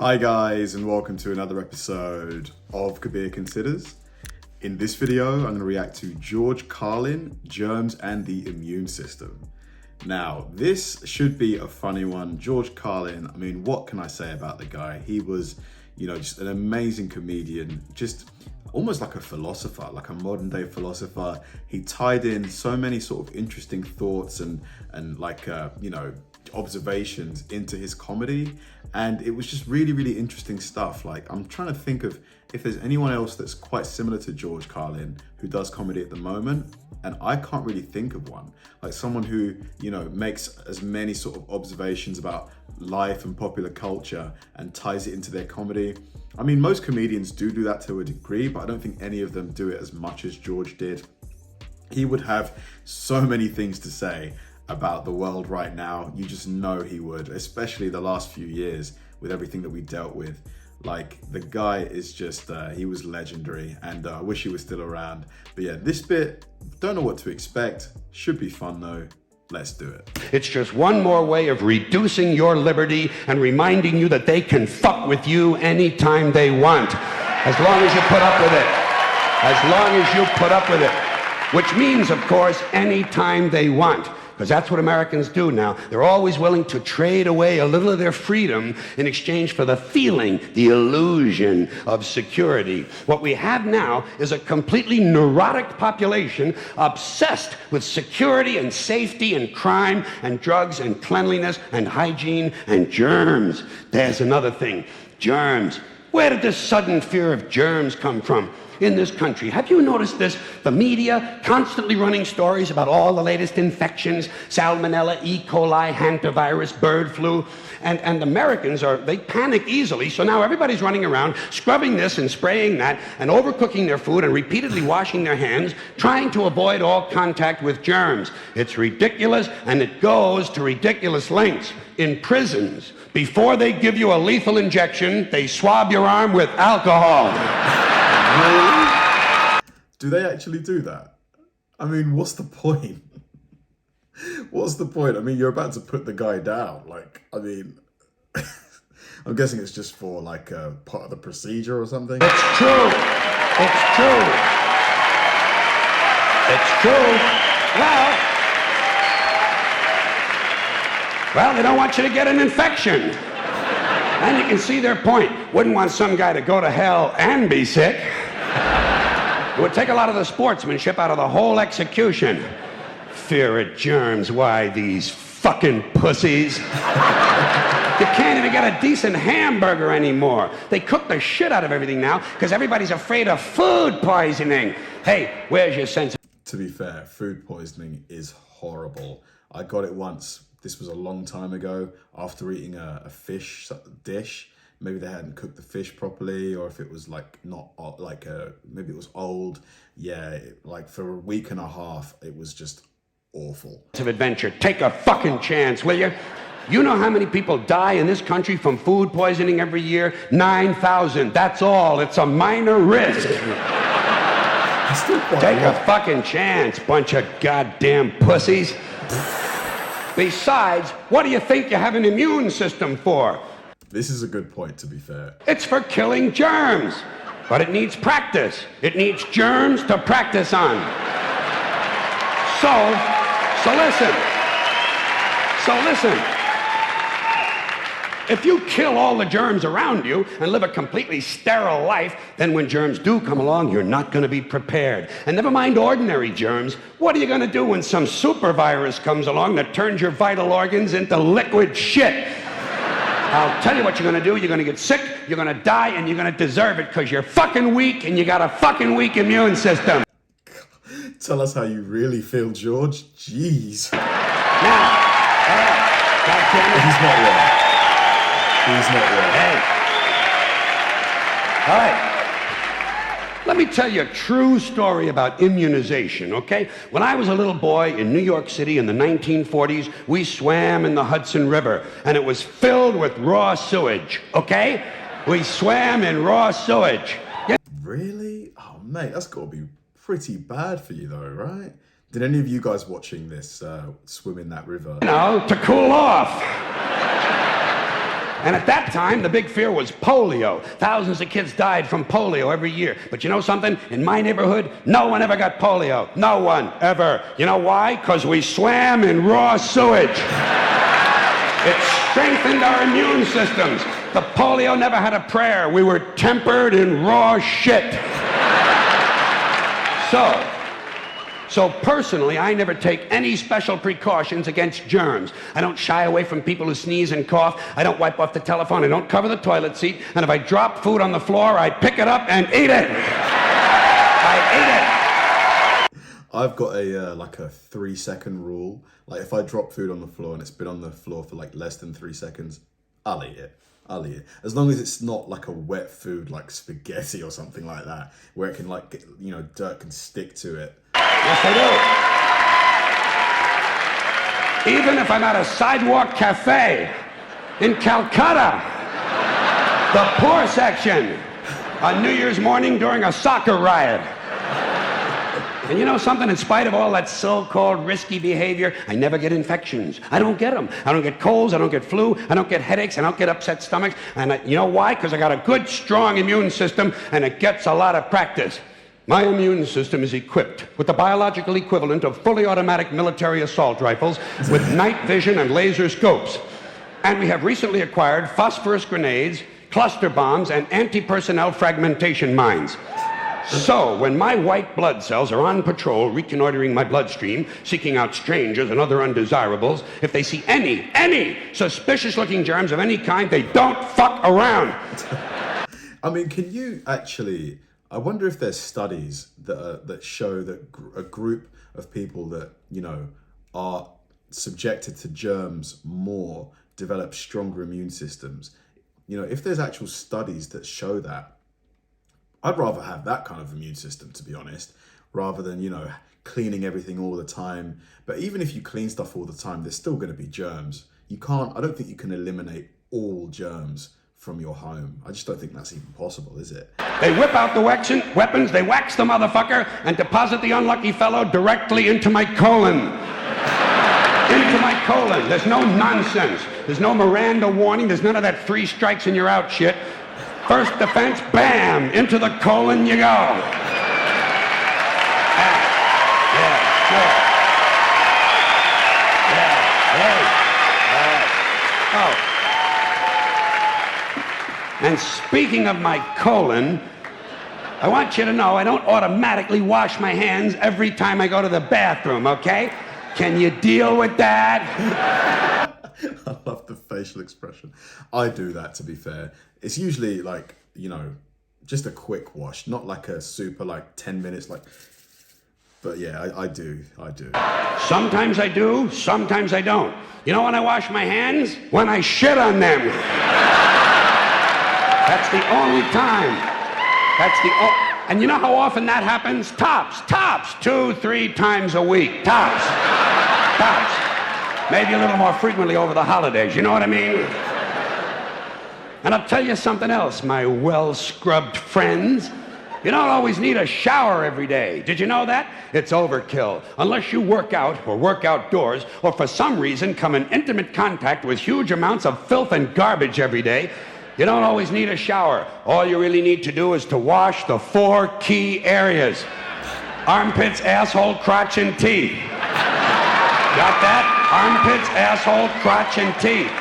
Hi guys, and welcome to another episode of Kabir Considers. In this video, I'm going to react to George Carlin, Germs and the Immune System. Now, this should be a funny one. George Carlin, I mean, what can I say about the guy? He was, just an amazing comedian, just almost like a philosopher, like a modern day philosopher. He tied in so many sort of interesting thoughts and observations into his comedy, and it was just really interesting stuff. Like, I'm trying to think of if there's anyone else that's quite similar to George Carlin who does comedy at the moment, and I can't really think of one. Like someone who makes as many sort of observations about life and popular culture and ties it into their comedy. I mean, most comedians do that to a degree, but I don't think any of them do it as much as George did. He would have so many things to say about the world right now. You just know he would, especially the last few years with everything that we dealt with. Like, the guy is just, he was legendary, and I wish he was still around. But yeah, this bit, don't know what to expect. Should be fun though. Let's do it. It's just one more way of reducing your liberty and reminding you that they can fuck with you anytime they want, as long as you put up with it. As long as you put up with it. Which means, of course, anytime they want. Because that's what Americans do now. They're always willing to trade away a little of their freedom in exchange for the feeling, the illusion of security. What we have now is a completely neurotic population obsessed with security and safety and crime and drugs and cleanliness and hygiene and germs. There's another thing, germs. Where did this sudden fear of germs come from in this country? Have you noticed this? The media constantly running stories about all the latest infections, salmonella, E. coli, hantavirus, bird flu, and Americans they panic easily, so now everybody's running around scrubbing this and spraying that and overcooking their food and repeatedly washing their hands, trying to avoid all contact with germs. It's ridiculous, and it goes to ridiculous lengths. In prisons, before they give you a lethal injection, they swab your arm with alcohol. Really? Do they actually do that? I mean, what's the point? What's the point? I mean, you're about to put the guy down. Like, I mean, I'm guessing it's just for like a part of the procedure or something. It's true. It's true. It's true. Well, they don't want you to get an infection. And you can see their point. Wouldn't want some guy to go to hell and be sick. It would take a lot of the sportsmanship out of the whole execution. Fear of germs, why, these fucking pussies. You can't even get a decent hamburger anymore. They cook the shit out of everything now because everybody's afraid of food poisoning. Hey, where's your sense? To be fair, food poisoning is horrible. I got it once. This was a long time ago, after eating a fish dish. Maybe they hadn't cooked the fish properly, or if it was like maybe it was old. Yeah, like for a week and a half, it was just awful. Of adventure, take a fucking chance, will you? You know how many people die in this country from food poisoning every year? 9,000, that's all. It's a minor risk. Take a fucking chance, bunch of goddamn pussies. Besides, what do you think you have an immune system for? This is a good point, to be fair. It's for killing germs, but it needs practice. It needs germs to practice on. So listen. If you kill all the germs around you and live a completely sterile life, then when germs do come along, you're not going to be prepared. And never mind ordinary germs, what are you going to do when some super virus comes along that turns your vital organs into liquid shit? I'll tell you what you're going to do. You're going to get sick, you're going to die, and you're going to deserve it because you're fucking weak and you got a fucking weak immune system. Tell us how you really feel, George. Jeez. Now, God damn it. He's not wrong. He's not wrong. Hey. All right. Let me tell you a true story about immunization, okay? When I was a little boy in New York City in the 1940s, we swam in the Hudson River, and it was filled with raw sewage, okay? We swam in raw sewage. Yeah. Really? Oh, mate, that's got to be pretty bad for you, though, right? Did any of you guys watching this swim in that river? No, to cool off. And at that time, the big fear was polio. Thousands of kids died from polio every year. But you know something? In my neighborhood, no one ever got polio. No one ever. You know why? Because we swam in raw sewage. It strengthened our immune systems. The polio never had a prayer. We were tempered in raw shit. So personally, I never take any special precautions against germs. I don't shy away from people who sneeze and cough. I don't wipe off the telephone. I don't cover the toilet seat. And if I drop food on the floor, I pick it up and eat it. I eat it. I've got a like a 3-second rule. Like if I drop food on the floor and it's been on the floor for like less than 3 seconds, I'll eat it. I'll eat it. As long as it's not like a wet food like spaghetti or something like that, where it can like get, you know, dirt can stick to it. Yes, I do. Even if I'm at a sidewalk cafe in Calcutta, the poor section, on New Year's morning during a soccer riot. And you know something? In spite of all that so-called risky behavior, I never get infections. I don't get them. I don't get colds. I don't get flu. I don't get headaches. I don't get upset stomachs. And you know why? Because I got a good, strong immune system, and it gets a lot of practice. My immune system is equipped with the biological equivalent of fully automatic military assault rifles with night vision and laser scopes. And we have recently acquired phosphorus grenades, cluster bombs, and anti-personnel fragmentation mines. So, when my white blood cells are on patrol reconnoitering my bloodstream, seeking out strangers and other undesirables, if they see any suspicious-looking germs of any kind, they don't fuck around. I mean, can you actually... I wonder if there's studies that show that a group of people that, you know, are subjected to germs more develop stronger immune systems. You know, if there's actual studies that show that, I'd rather have that kind of immune system, to be honest, rather than, you know, cleaning everything all the time. But even if you clean stuff all the time, there's still going to be germs. I don't think you can eliminate all germs from your home. I just don't think that's even possible, is it? They whip out the weapons, they wax the motherfucker, and deposit the unlucky fellow directly into my colon. Into my colon. There's no nonsense. There's no Miranda warning. There's none of that 3 strikes and you're out shit. First defense, bam, into the colon you go. Sure. And speaking of my colon, I want you to know I don't automatically wash my hands every time I go to the bathroom, okay? Can you deal with that? I love the facial expression. I do that, to be fair. It's usually like, you know, just a quick wash, not like a super like 10 minutes like... But yeah, I do. Sometimes I do, sometimes I don't. You know when I wash my hands? When I shit on them. That's the only time. And you know how often that happens? Tops, 2-3 times a week, tops. Maybe a little more frequently over the holidays, you know what I mean? And I'll tell you something else, my well-scrubbed friends. You don't always need a shower every day. Did you know that? It's overkill. Unless you work out or work outdoors or for some reason come in intimate contact with huge amounts of filth and garbage every day, you don't always need a shower. All you really need to do is to wash the 4 key areas. Armpits, asshole, crotch, and teeth. Got that? Armpits, asshole, crotch, and teeth.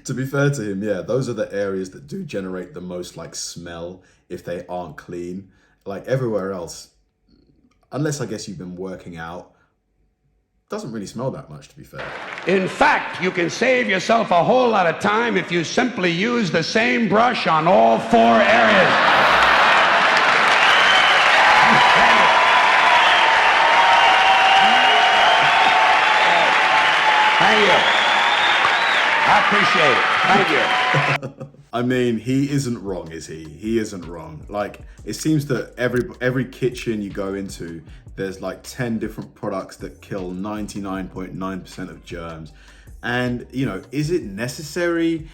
To be fair to him, yeah, those are the areas that do generate the most like smell if they aren't clean. Like everywhere else, unless I guess you've been working out, doesn't really smell that much, to be fair. In fact, you can save yourself a whole lot of time if you simply use the same brush on all 4 areas. Thank you. I appreciate it. Thank you. I mean, he isn't wrong, is he? He isn't wrong. Like, it seems that every kitchen you go into, there's like 10 different products that kill 99.9% of germs. And, you know, is it necessary?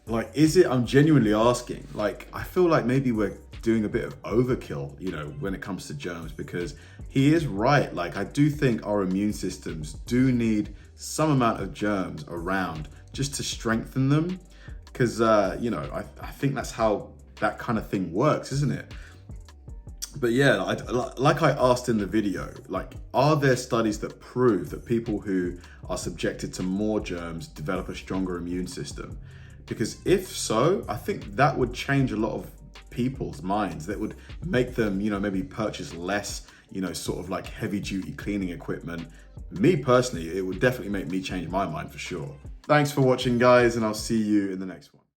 Like, I'm genuinely asking. Like, I feel like maybe we're doing a bit of overkill, you know, when it comes to germs, because he is right. Like, I do think our immune systems do need some amount of germs around just to strengthen them. Because, you know, I think that's how that kind of thing works, isn't it? But yeah, like I asked in the video, like, are there studies that prove that people who are subjected to more germs develop a stronger immune system? Because if so, I think that would change a lot of people's minds. That would make them, you know, maybe purchase less, you know, sort of like heavy duty cleaning equipment. Me personally, it would definitely make me change my mind for sure. Thanks for watching, guys, and I'll see you in the next one.